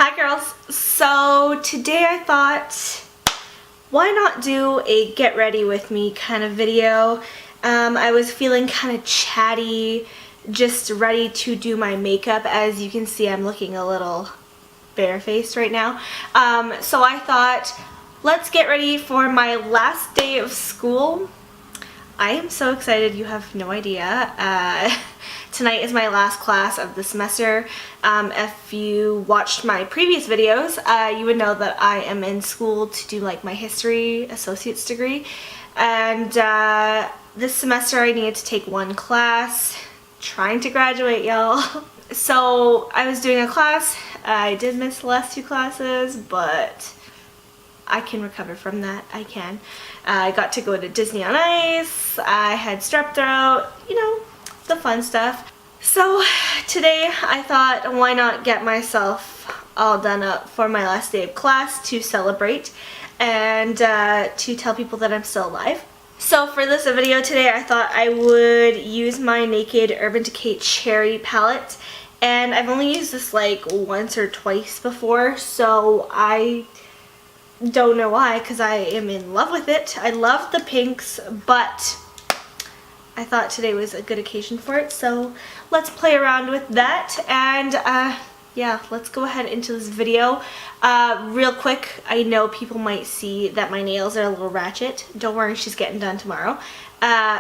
Hi girls, so today I thought why not do a get ready with me kind of video. I was feeling kind of chatty, just ready to do my makeup. As you can see, I'm looking a little barefaced right now. So I thought let's get ready for my last day of school. I am so excited, you have no idea. Tonight is my last class of the semester. If you watched my previous videos, you would know that I am in school to do like my history associate's degree. And this semester I needed to take one class, trying to graduate, y'all. So I was doing a class. I did miss the last two classes, but I can recover from that. I can. I got to go to Disney on Ice. I had strep throat, you know, the fun stuff. So today I thought why not get myself all done up for my last day of class to celebrate and to tell people that I'm still alive. So for this video today I thought I would use my Naked Urban Decay Cherry palette, and I've only used this like once or twice before, so I don't know why, because I am in love with it. I love the pinks, but I thought today was a good occasion for it, so let's play around with that. And yeah, let's go ahead into this video. Real quick, I know people might see that my nails are a little ratchet. Don't worry, she's getting done tomorrow.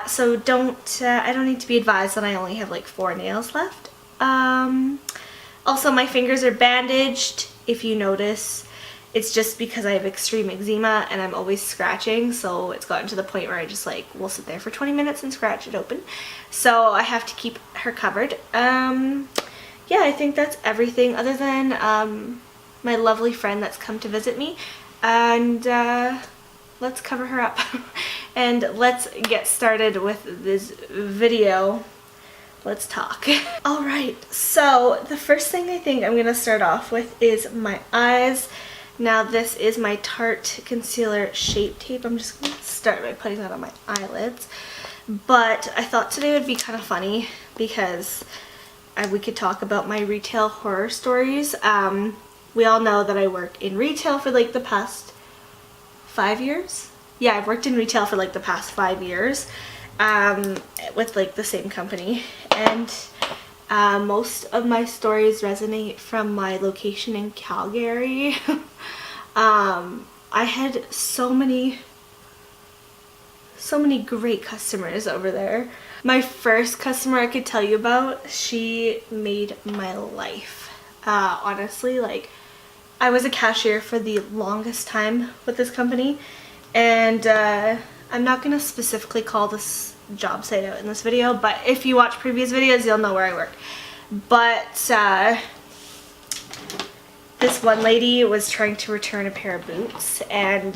So I don't need to be advised that I only have like 4 nails left. Also, my fingers are bandaged, if you notice. It's just because I have extreme eczema and I'm always scratching, so it's gotten to the point where I just like will sit there for 20 minutes and scratch it open. So I have to keep her covered. Yeah, I think that's everything other than my lovely friend that's come to visit me. And let's cover her up. And let's get started with this video. Let's talk. Alright, so the first thing I think I'm going to start off with is my eyes. Now this is my Tarte Concealer Shape Tape. I'm just going to start by putting that on my eyelids. But I thought today would be kind of funny because we could talk about my retail horror stories. We all know that I work in retail for like the past 5 years. Yeah, I've worked in retail for like the past 5 years with like the same company. And most of my stories resonate from my location in Calgary. I had so many great customers over there. My first customer I could tell you about, she made my life. Honestly, like, I was a cashier for the longest time with this company, and I'm not gonna specifically call this job site out in this video, but if you watch previous videos you'll know where I work. But this one lady was trying to return a pair of boots, and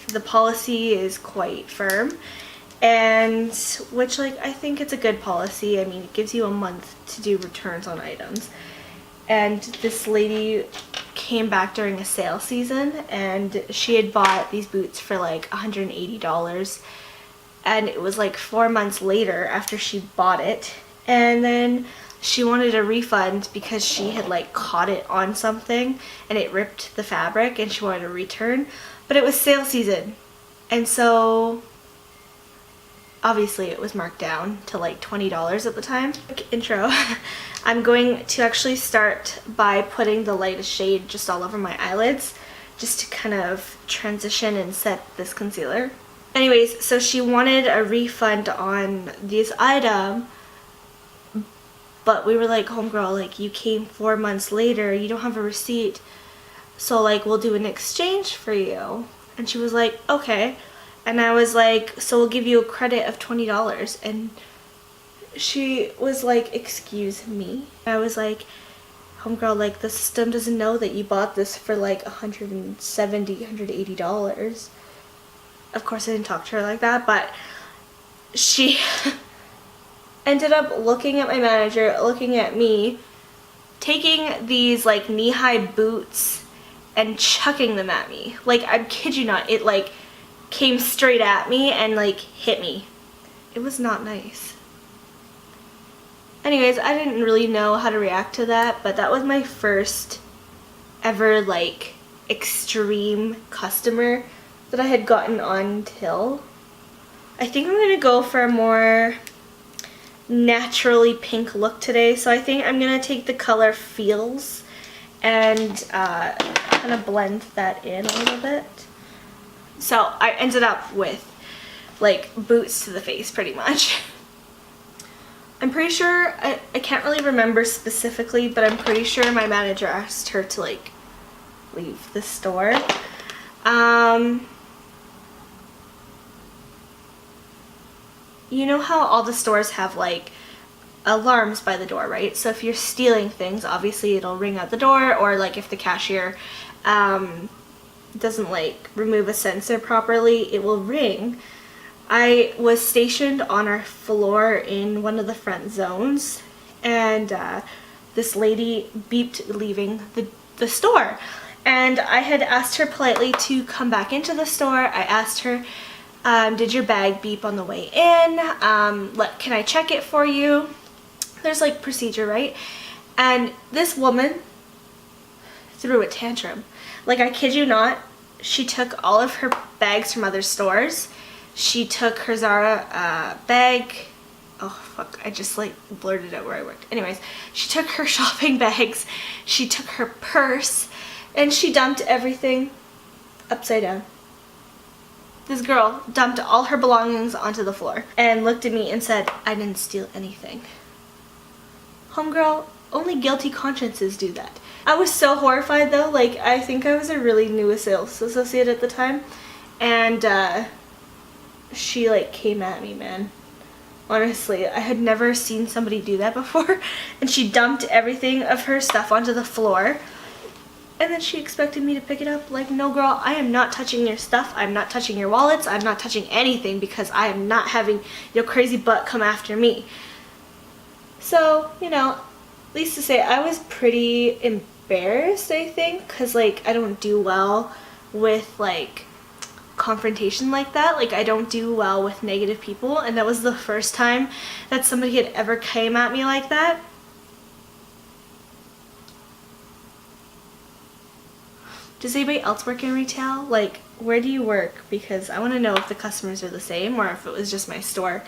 the policy is quite firm, and which, like, I think it's a good policy. I mean, it gives you a month to do returns on items. And this lady came back during a sale season, and she had bought these boots for like $180, and it was like 4 months later after she bought it, and then she wanted a refund because she had like caught it on something and it ripped the fabric, and she wanted a return, but it was sale season, and so obviously it was marked down to like $20 at the time. Quick intro. I'm going to actually start by putting the lightest shade just all over my eyelids, just to kind of transition and set this concealer. Anyways, so she wanted a refund on this item, but we were like, homegirl, like, you came 4 months later, you don't have a receipt, so like we'll do an exchange for you. And she was like, okay. And I was like, so we'll give you a credit of $20. And she was like, excuse me? I was like, homegirl, like, the system doesn't know that you bought this for like $170, $180. Of course I didn't talk to her like that, but she ended up looking at my manager, looking at me, taking these like knee-high boots and chucking them at me. Like, I kid you not, it like came straight at me and like hit me. It was not nice. Anyways, I didn't really know how to react to that, but that was my first ever like extreme customer that I had gotten on till. I think I'm gonna go for a more naturally pink look today, so I think I'm gonna take the color Feels and kind of blend that in a little bit. So I ended up with like boots to the face pretty much. I'm pretty sure, I can't really remember specifically, but I'm pretty sure my manager asked her to like leave the store. You know how all the stores have like alarms by the door, right? So if you're stealing things, obviously it'll ring at the door, or like if the cashier doesn't like remove a sensor properly, it will ring. I was stationed on our floor in one of the front zones, and this lady beeped leaving the store, and I had asked her politely to come back into the store. I asked her, did your bag beep on the way in? Can I check it for you? There's like procedure, right? And this woman threw a tantrum. Like, I kid you not, she took all of her bags from other stores. She took her Zara bag. Oh fuck, I just like blurted out where I worked. Anyways, she took her shopping bags, she took her purse, and she dumped everything upside down. This girl dumped all her belongings onto the floor and looked at me and said, I didn't steal anything. Homegirl, only guilty consciences do that. I was so horrified though. Like, I think I was a really new sales associate at the time, and she like came at me, man. Honestly, I had never seen somebody do that before. And she dumped everything of her stuff onto the floor, and then she expected me to pick it up. Like, no girl, I am not touching your stuff. I'm not touching your wallets. I'm not touching anything, because I am not having your crazy butt come after me. So, you know, at least to say, I was pretty embarrassed, I think, because like I don't do well with like confrontation like that. Like, I don't do well with negative people, and that was the first time that somebody had ever came at me like that. Does anybody else work in retail? Like, where do you work? Because I want to know if the customers are the same or if it was just my store.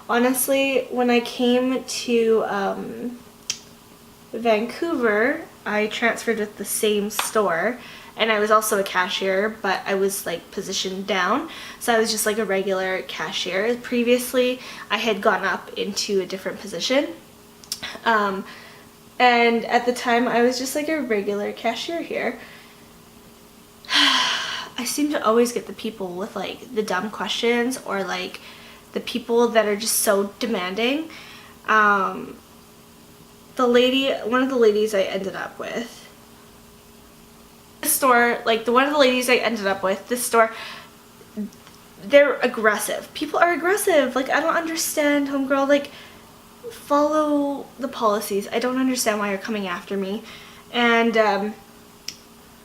Honestly, when I came to Vancouver, I transferred with the same store, and I was also a cashier, but I was like positioned down, so I was just like a regular cashier. Previously, I had gone up into a different position, and at the time I was just like a regular cashier here. I seem to always get the people with like the dumb questions, or like the people that are just so demanding. One of the ladies I ended up with, this store, like one of the ladies I ended up with, this store, they're aggressive. People are aggressive. Like, I don't understand, homegirl. Like, follow the policies. I don't understand why you're coming after me. And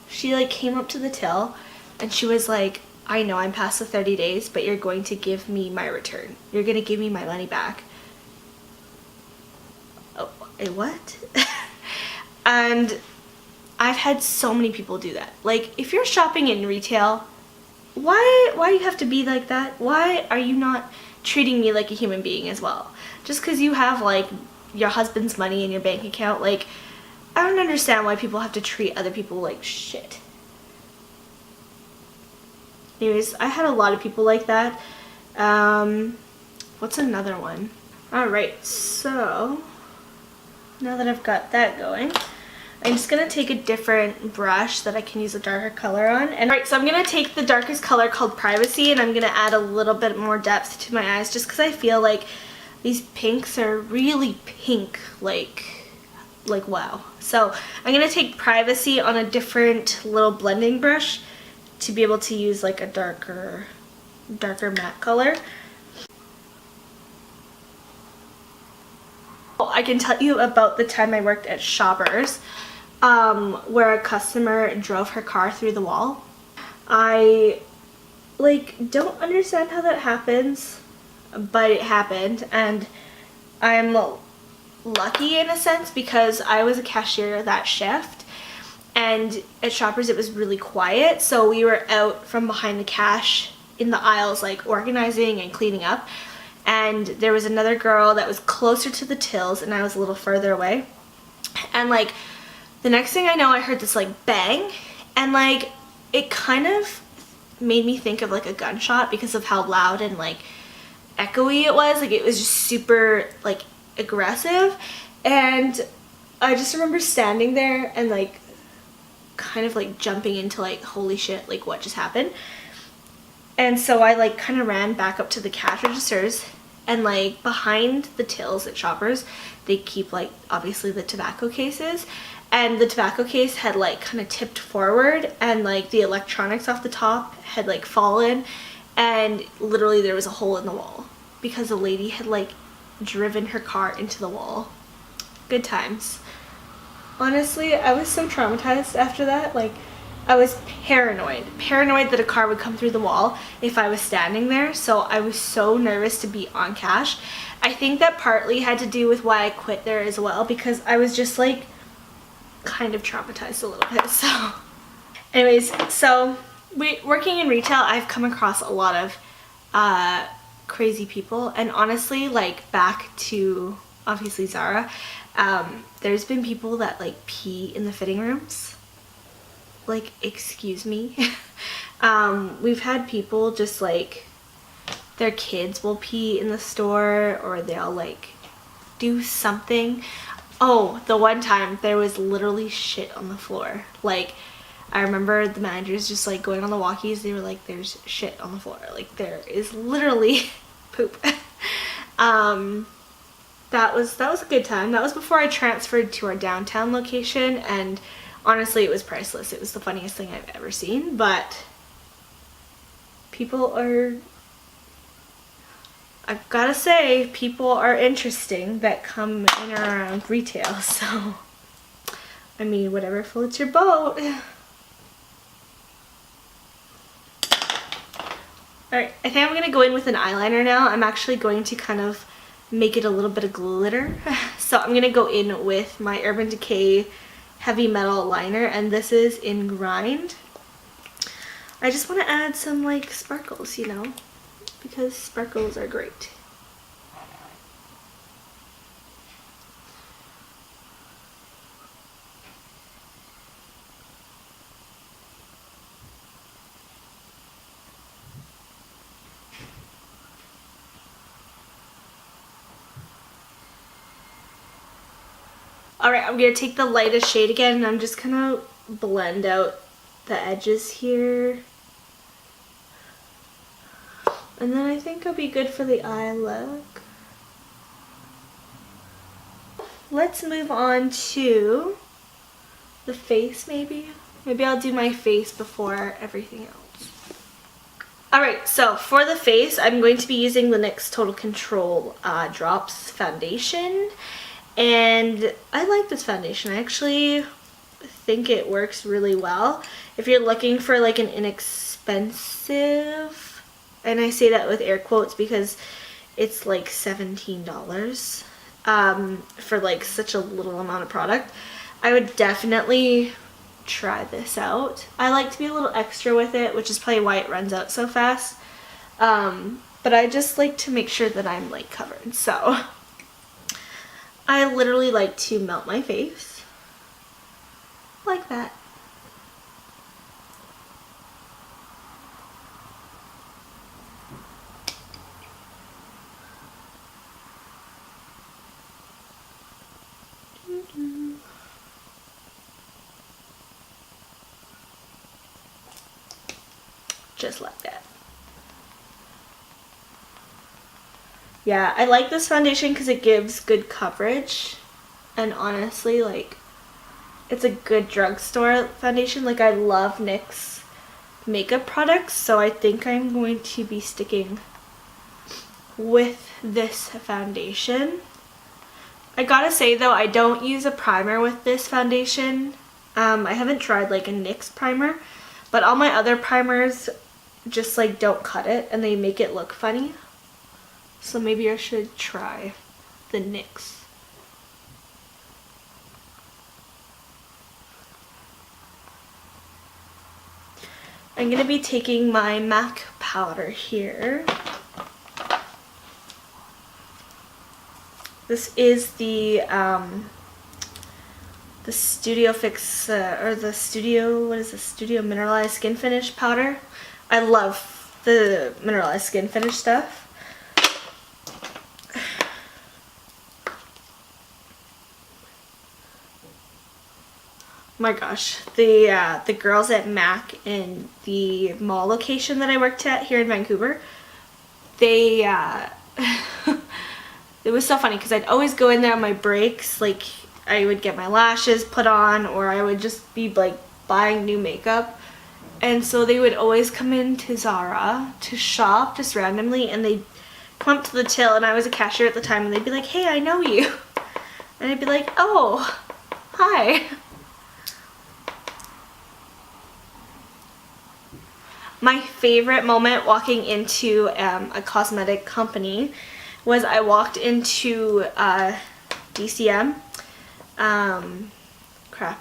she like came up to the till, and she was like, I know I'm past the 30 days, but you're going to give me my return. You're going to give me my money back. Oh, what? And I've had so many people do that. Like, if you're shopping in retail, why you have to be like that? Why are you not treating me like a human being as well? Just because you have like your husband's money in your bank account, like, I don't understand why people have to treat other people like shit. Anyways, I had a lot of people like that. What's another one? Alright, so now that I've got that going, I'm just going to take a different brush that I can use a darker color on. And alright, so I'm going to take the darkest color called Privacy, and I'm going to add a little bit more depth to my eyes, just because I feel like these pinks are really pink, like wow. So I'm going to take Privacy on a different little blending brush to be able to use like a darker matte color. I can tell you about the time I worked at Shoppers, where a customer drove her car through the wall. I like don't understand how that happens, but it happened, and I'm lucky in a sense because I was a cashier that shift, and at Shoppers it was really quiet, so we were out from behind the cash in the aisles like organizing and cleaning up, and there was another girl that was closer to the tills and I was a little further away, and like the next thing I know I heard this like bang, and like it kind of made me think of like a gunshot because of how loud and like echoey it was. Like it was just super like aggressive, and I just remember standing there and like kind of like jumping into like, holy shit, like what just happened? And so I like kind of ran back up to the cash registers, and like behind the tills at Shoppers they keep like obviously the tobacco cases, and the tobacco case had like kind of tipped forward, and like the electronics off the top had like fallen, and literally there was a hole in the wall because a lady had like driven her car into the wall. Good times. Honestly, I was so traumatized after that. Like I was paranoid that a car would come through the wall if I was standing there, so I was so nervous to be on cash. I think that partly had to do with why I quit there as well, because I was just like kind of traumatized a little bit. So anyways, so working in retail, I've come across a lot of crazy people, and honestly, like back to obviously Zara, there's been people that like pee in the fitting rooms. Like, excuse me. We've had people just like their kids will pee in the store, or they'll like do something. Oh, the one time there was literally shit on the floor. Like I remember the managers just like going on the walkies, they were like, there's shit on the floor. Like there is literally poop. That was a good time. That was before I transferred to our downtown location, and honestly it was priceless. It was the funniest thing I've ever seen. But people are, I've gotta say, people are interesting that come in or around retail. So I mean, whatever floats your boat. Alright, I think I'm going to go in with an eyeliner now. I'm actually going to kind of make it a little bit of glitter. So I'm going to go in with my Urban Decay Heavy Metal liner, and this is in Grind. I just want to add some like sparkles, you know, because sparkles are great. Alright, I'm going to take the lightest shade again, and I'm just going to blend out the edges here. And then I think I'll be good for the eye look. Let's move on to the face maybe. Maybe I'll do my face before everything else. Alright, so for the face, I'm going to be using the NYX Total Control Drops Foundation. And I like this foundation. I actually think it works really well. If you're looking for like an inexpensive, and I say that with air quotes because it's like $17 for like such a little amount of product, I would definitely try this out. I like to be a little extra with it, which is probably why it runs out so fast. But I just like to make sure that I'm like covered. So I literally like to melt my face like that. Just like that. Yeah, I like this foundation because it gives good coverage, and honestly, like, it's a good drugstore foundation. Like, I love NYX makeup products, so I think I'm going to be sticking with this foundation. I gotta say though, I don't use a primer with this foundation. I haven't tried like a NYX primer, but all my other primers just like don't cut it and they make it look funny. So maybe I should try the NYX. I'm going to be taking my MAC powder here. This is the Studio Fix, or the Studio, what is this? Studio Mineralized Skin Finish powder. I love the mineralized skin finish stuff. My gosh, the girls at MAC in the mall location that I worked at here in Vancouver, they it was so funny because I'd always go in there on my breaks, like I would get my lashes put on, or I would just be like buying new makeup, and so they would always come into Zara to shop just randomly, and they'd come up to the till, and I was a cashier at the time, and they'd be like, "Hey, I know you," and I'd be like, "Oh, hi." My favorite moment walking into a cosmetic company was I walked into DCM. Crap.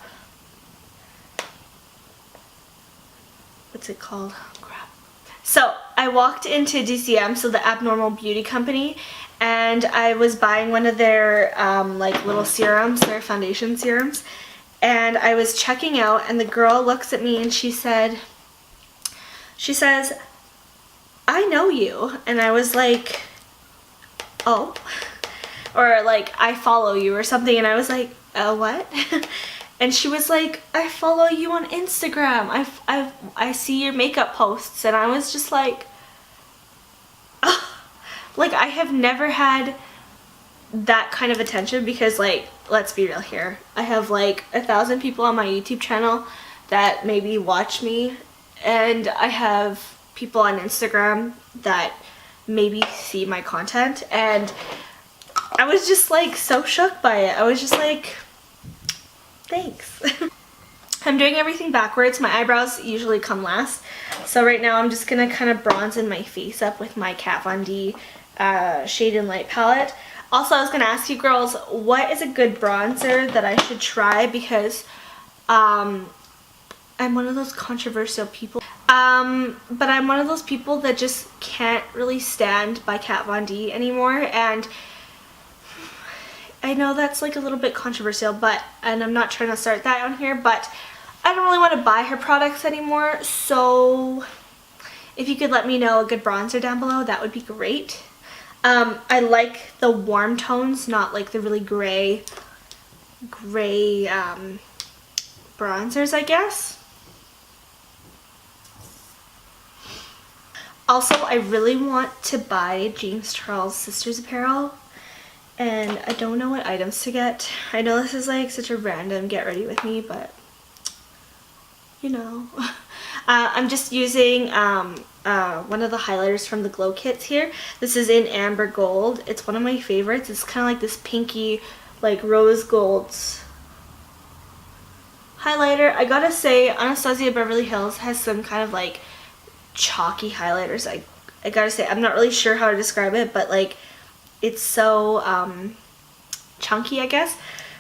What's it called? Crap. So I walked into DCM, so the Abnormal Beauty Company, and I was buying one of their like little serums, their foundation serums, and I was checking out, and the girl looks at me and she says, "I know you," and I was like, "Oh," or like, "I follow you," or something, and I was like, "What?" And she was like, "I follow you on Instagram. I see your makeup posts," and I was just like, oh. Like, I have never had that kind of attention because, like, let's be real here. I have like 1,000 people on my YouTube channel that maybe watch me, and I have people on Instagram that maybe see my content, and I was just like so shook by it. I was just like, thanks. I'm doing everything backwards. My eyebrows usually come last, so right now I'm just gonna kind of bronze in my face up with my Kat Von D Shade and Light palette. Also, I was gonna ask you girls, what is a good bronzer that I should try, because I'm one of those controversial people. But I'm one of those people that just can't really stand by Kat Von D anymore, and I know that's like a little bit controversial, and I'm not trying to start that on here, but I don't really want to buy her products anymore, so if you could let me know a good bronzer down below, that would be great. I like the warm tones, not like the really gray bronzers, I guess. Also, I really want to buy James Charles Sisters apparel, and I don't know what items to get. I know this is like such a random get ready with me, but you know. I'm just using one of the highlighters from the Glow Kits here. This is in Amber Gold. It's one of my favorites. It's kind of like this pinky, like rose gold highlighter. I gotta say, Anastasia Beverly Hills has some kind of like chalky highlighters. I gotta say, I'm not really sure how to describe it, but like it's so chunky, I guess,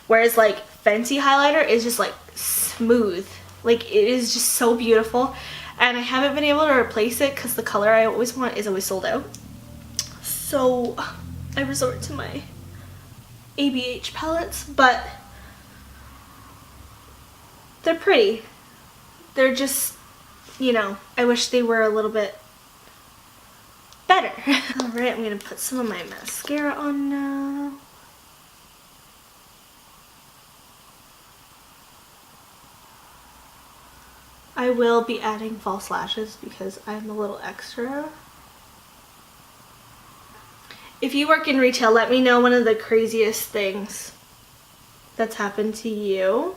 whereas like Fenty highlighter is just like smooth. Like, it is just so beautiful, and I haven't been able to replace it because the color I always want is always sold out, so I resort to my ABH palettes, but they're pretty. They're just, you know, I wish they were a little bit better. Alright, I'm going to put some of my mascara on now. I will be adding false lashes because I'm a little extra. If you work in retail, let me know one of the craziest things that's happened to you,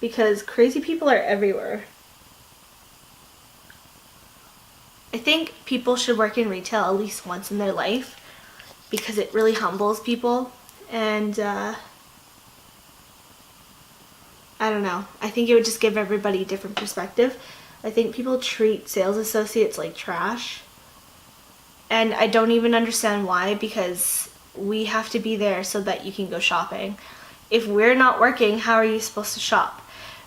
because crazy people are everywhere. I think people should work in retail at least once in their life because it really humbles people, and I don't know. I think it would just give everybody a different perspective. I think people treat sales associates like trash, and I don't even understand why, because we have to be there so that you can go shopping. If we're not working, how are you supposed to shop?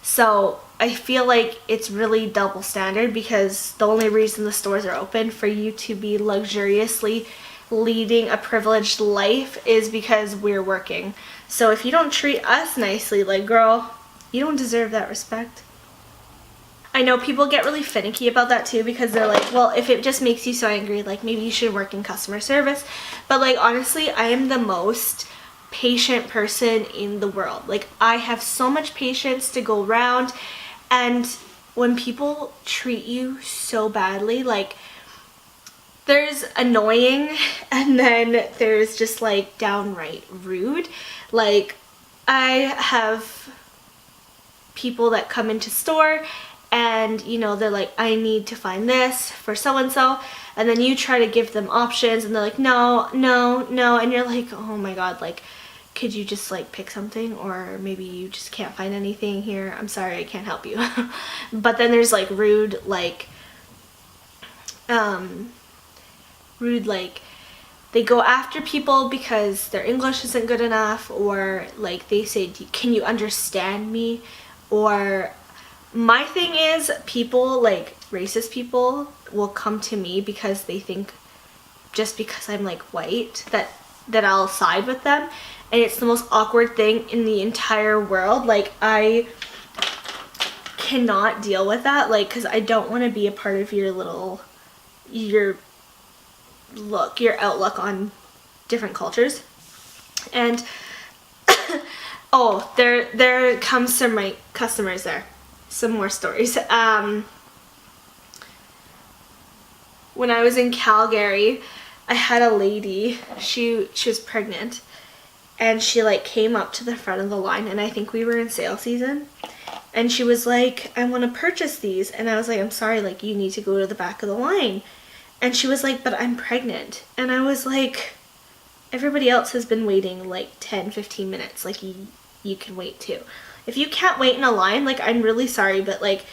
So I feel like it's really double standard, because the only reason the stores are open for you to be luxuriously leading a privileged life is because we're working. So if you don't treat us nicely, like, girl, you don't deserve that respect. I know people get really finicky about that too, because they're like, well, if it just makes you so angry, like, maybe you should work in customer service. But like, honestly, I am the most patient person in the world. Like, I have so much patience to go around, and when people treat you so badly, like, there's annoying, and then there's just like downright rude. Like, I have people that come into store and, you know, they're like, I need to find this for so-and-so, and then you try to give them options and they're like, no, no, no, and you're like, oh my god, like, could you just like pick something, or maybe you just can't find anything here, I'm sorry, I can't help you. But then there's like rude, like they go after people because their English isn't good enough, or like they say, can you understand me? Or my thing is, people, like racist people, will come to me because they think just because I'm like white that I'll side with them, and it's the most awkward thing in the entire world. Like, I cannot deal with that, like, because I don't want to be a part of your outlook on different cultures. And oh, there comes some my customers there. Some more stories. When I was in Calgary, I had a lady, she was pregnant, and she like came up to the front of the line, and I think we were in sale season, and she was like, I want to purchase these, and I was like, I'm sorry, like, you need to go to the back of the line. And she was like, but I'm pregnant. And I was like, everybody else has been waiting like 10-15 minutes, like, you can wait too. If you can't wait in a line, like, I'm really sorry, but like,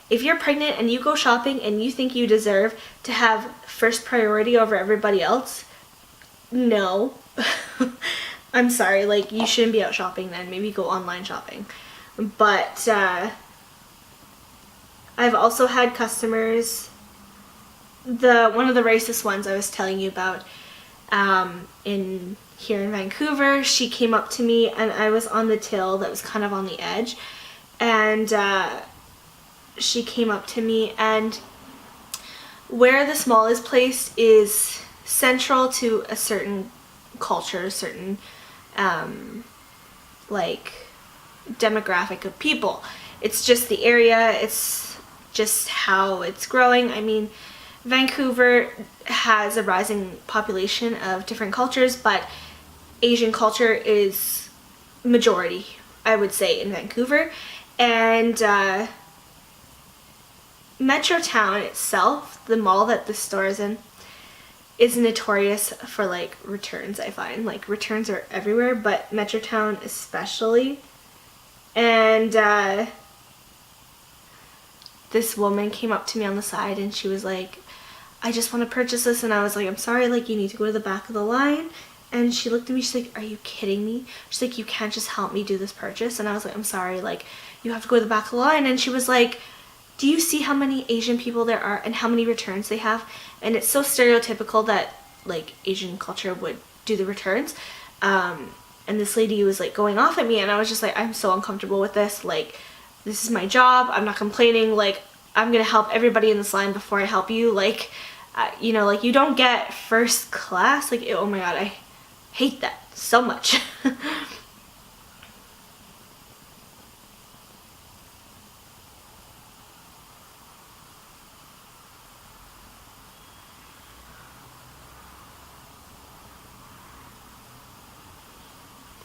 if you're pregnant and you go shopping and you think you deserve to have first priority over everybody else, no. I'm sorry, like, you shouldn't be out shopping then. Maybe go online shopping. But I've also had customers, one of the racist ones I was telling you about, here in Vancouver, she came up to me, and I was on the till that was kind of on the edge, and she came up to me, and where this mall is placed is central to a certain culture, a certain like demographic of people. It's just the area, it's just how it's growing. I mean, Vancouver has a rising population of different cultures, but Asian culture is majority, I would say, in Vancouver. And Metrotown itself, the mall that the store is in, is notorious for like returns. I find like returns are everywhere, but Metrotown especially. And this woman came up to me on the side, and she was like, I just want to purchase this, and I was like, I'm sorry, like, you need to go to the back of the line. And she looked at me, she's like, are you kidding me? She's like, you can't just help me do this purchase. And I was like, I'm sorry, like, you have to go to the back of the line. And she was like, do you see how many Asian people there are and how many returns they have? And it's so stereotypical that like Asian culture would do the returns. And this lady was like going off at me, and I was just like, I'm so uncomfortable with this. Like, this is my job. I'm not complaining. Like, I'm gonna help everybody in this line before I help you. Like, you know, like, you don't get first class. Like, oh my god, I hate that so much.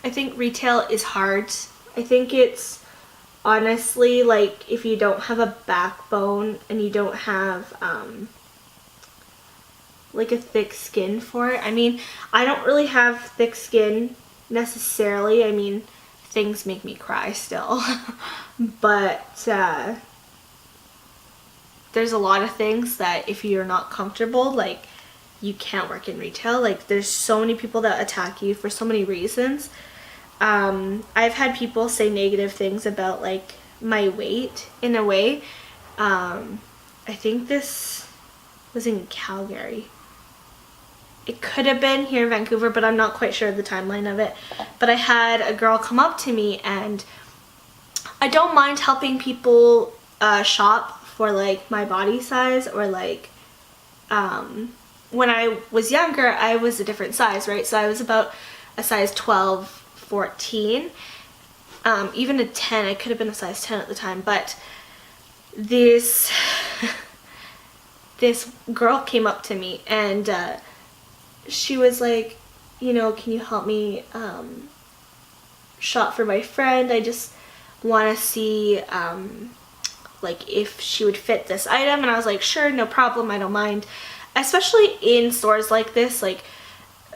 I think retail is hard. I think it's honestly like if you don't have a backbone and you don't have like a thick skin for it. I mean, I don't really have thick skin necessarily. I mean, things make me cry still. But there's a lot of things that if you're not comfortable, like, you can't work in retail. Like, there's so many people that attack you for so many reasons. I've had people say negative things about like my weight in a way. I think this was in Calgary. It could have been here in Vancouver, but I'm not quite sure of the timeline of it. But I had a girl come up to me, and I don't mind helping people shop for like my body size, or like when I was younger I was a different size, right? So I was about a size 12, 14, even a 10. I could have been a size 10 at the time, but this girl came up to me, and she was like, you know, can you help me shop for my friend? I just want to see like if she would fit this item. And I was like, sure, no problem, I don't mind. Especially in stores like this, like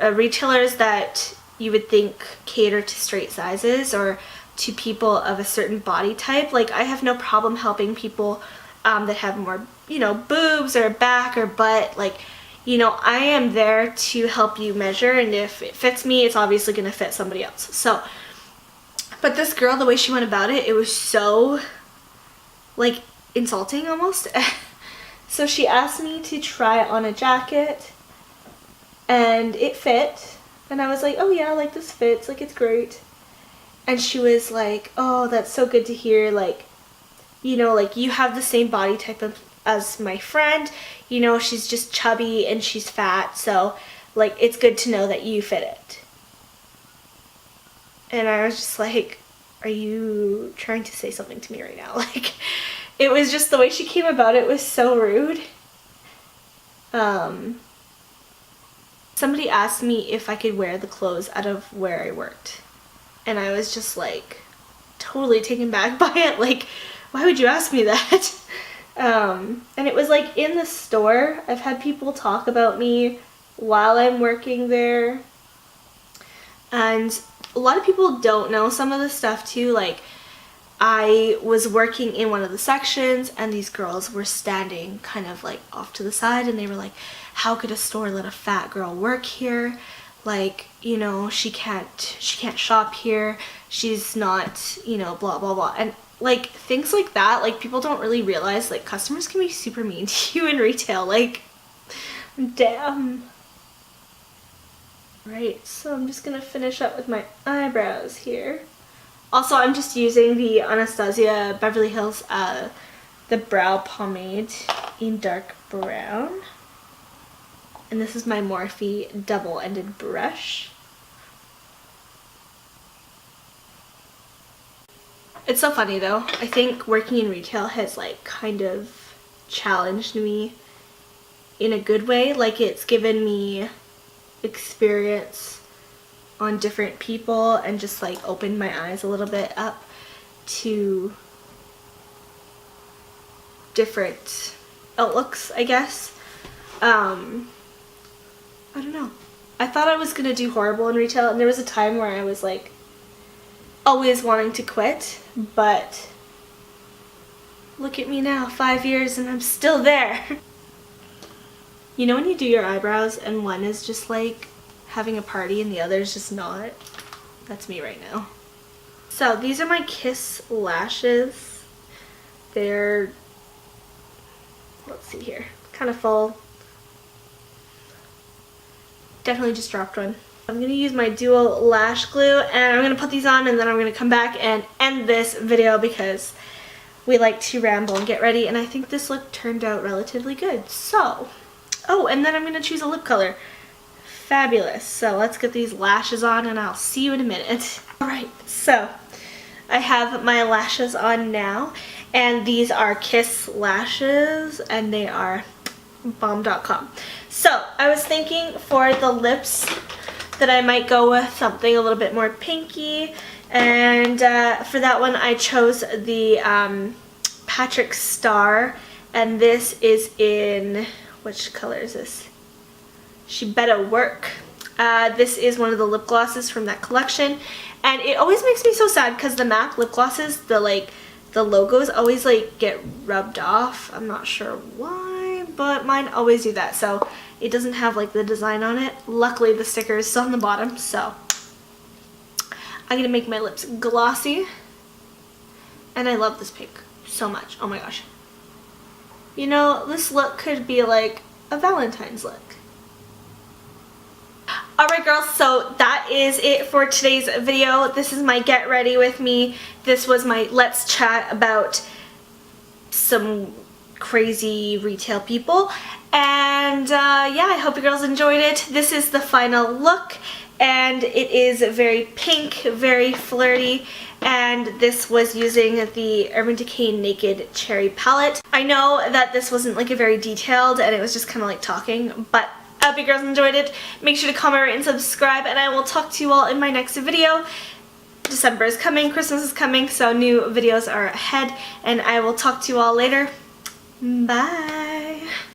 retailers that you would think cater to straight sizes or to people of a certain body type. Like, I have no problem helping people that have more, you know, boobs or back or butt. Like, you know, I am there to help you measure, and if it fits me, it's obviously going to fit somebody else. So, but this girl, the way she went about it, it was so, like, insulting almost. So she asked me to try on a jacket, and it fit, and I was like, oh yeah, like, this fits, like, it's great. And she was like, oh, that's so good to hear, like, you know, like, you have the same body type as my friend, you know, she's just chubby and she's fat, so, like, it's good to know that you fit it. And I was just like, are you trying to say something to me right now? Like, it was just the way she came about it was so rude. Somebody asked me if I could wear the clothes out of where I worked, and I was just like totally taken back by it. Like, why would you ask me that? And it was like in the store. I've had people talk about me while I'm working there, and a lot of people don't know some of the stuff too. Like, I was working in one of the sections, and these girls were standing kind of like off to the side, and they were like, how could a store let a fat girl work here? Like, you know, she can't shop here, she's not, you know, blah blah blah. And like things like that, like, people don't really realize, like, customers can be super mean to you in retail. Like, damn. Right, so I'm just gonna finish up with my eyebrows here. Also, I'm just using the Anastasia Beverly Hills, the brow pomade in dark brown. And this is my Morphe double-ended brush. It's so funny though. I think working in retail has, like, kind of challenged me in a good way. Like, it's given me experience on different people and just, like, opened my eyes a little bit up to different outlooks, I guess. I don't know. I thought I was gonna do horrible in retail, and there was a time where I was, like, always wanting to quit, but look at me now, 5 years, and I'm still there. You know when you do your eyebrows and one is just like having a party and the other is just not? That's me right now. So these are my Kiss lashes. They're, let's see here, kind of full. Definitely just dropped one. I'm going to use my dual lash glue, and I'm going to put these on, and then I'm going to come back and end this video because we like to ramble and get ready, and I think this look turned out relatively good. So, oh, and then I'm going to choose a lip color. Fabulous. So let's get these lashes on, and I'll see you in a minute. Alright, so I have my lashes on now, and these are Kiss lashes, and they are bomb.com. So I was thinking for the lips that I might go with something a little bit more pinky, and for that one I chose the Patrick Star, and this is in, which color is this? She Better Work. This is one of the lip glosses from that collection, and it always makes me so sad because the MAC lip glosses, the logos always like get rubbed off. I'm not sure why, but mine always do that. So it doesn't have like the design on it. Luckily the sticker is still on the bottom, so I'm gonna make my lips glossy. And I love this pink so much. Oh my gosh. You know, this look could be like a Valentine's look. Alright girls, so that is it for today's video. This is my get ready with me. This was my let's chat about some crazy retail people. And yeah, I hope you girls enjoyed it. This is the final look, and it is very pink, very flirty, and this was using the Urban Decay Naked Cherry palette. I know that this wasn't like a very detailed, and it was just kind of like talking, but I hope you girls enjoyed it. Make sure to comment, rate, and subscribe, and I will talk to you all in my next video. December is coming, Christmas is coming, so new videos are ahead, and I will talk to you all later. Bye!